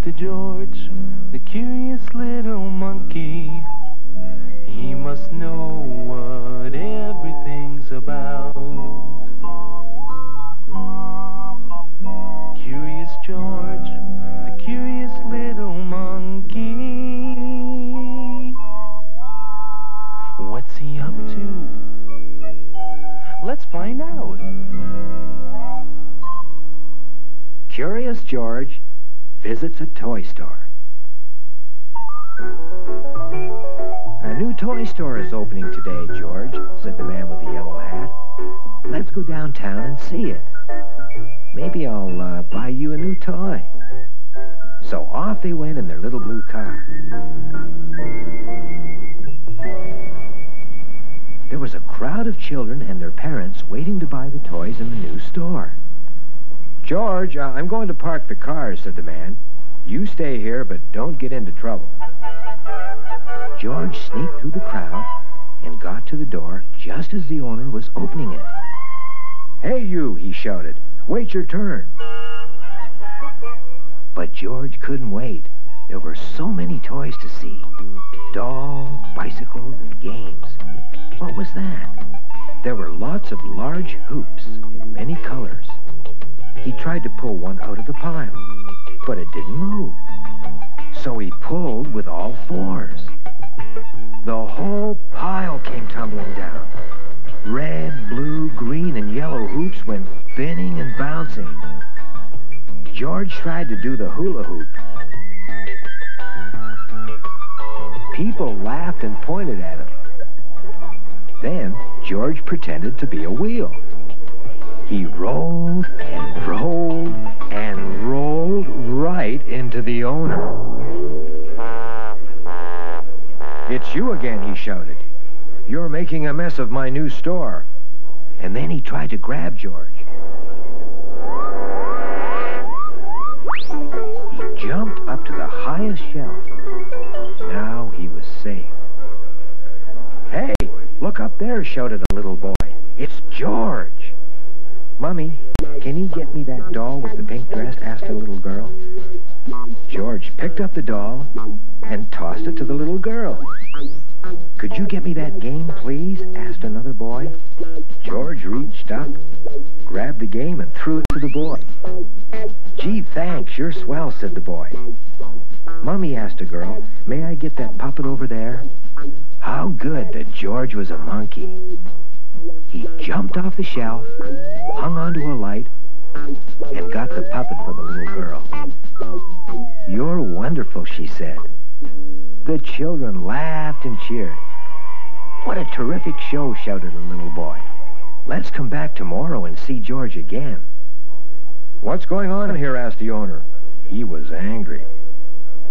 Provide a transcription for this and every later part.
Mr. George, the curious little monkey. He must know what everything's about. Curious George, the curious little monkey. What's he up to? Let's find out. Curious George visits a toy store. A new toy store is opening today, George, said the man with the yellow hat. Let's go downtown and see it. Maybe I'll buy you a new toy. So off they went in their little blue car. There was a crowd of children and their parents waiting to buy the toys in the new store. George, I'm going to park the car, said the man. You stay here, but don't get into trouble. George sneaked through the crowd and got to the door just as the owner was opening it. Hey, you, he shouted. Wait your turn. But George couldn't wait. There were so many toys to see. Dolls, bicycles, and games. What was that? There were lots of large hoops in many colors. He tried to pull one out of the pile, but it didn't move. So he pulled with all fours. The whole pile came tumbling down. Red, blue, green, and yellow hoops went spinning and bouncing. George tried to do the hula hoop. People laughed and pointed at him. Then George pretended to be a wheel. He rolled and rolled and rolled right into the owner. It's you again, he shouted. You're making a mess of my new store. And then he tried to grab George. He jumped up to the highest shelf. Now he was safe. Hey, look up there, shouted a little boy. It's George. Mummy, can you get me that doll with the pink dress? Asked a little girl. George picked up the doll and tossed it to the little girl. Could you get me that game, please? Asked another boy. George reached up, grabbed the game, and threw it to the boy. Gee, thanks, you're swell, said the boy. Mummy, asked a girl, may I get that puppet over there? How good that George was a monkey. He jumped off the shelf, hung onto a light, and got the puppet for the little girl. You're wonderful, she said. The children laughed and cheered. What a terrific show, shouted a little boy. Let's come back tomorrow and see George again. What's going on here? Asked the owner. He was angry.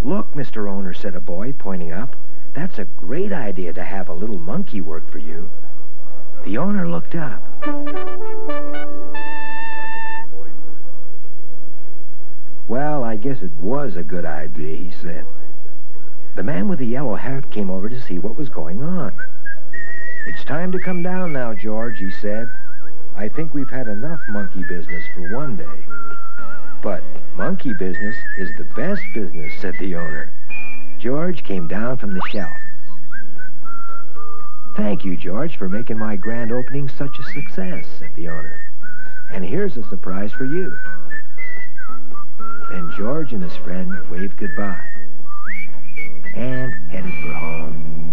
Look, Mr. Owner, said a boy, pointing up. That's a great idea to have a little monkey work for you. The owner looked up. Well, I guess it was a good idea, he said. The man with the yellow hat came over to see what was going on. It's time to come down now, George, he said. I think we've had enough monkey business for one day. But monkey business is the best business, said the owner. George came down from the shelf. Thank you, George, for making my grand opening such a success, said the owner. And here's a surprise for you. Then George and his friend waved goodbye and headed for home.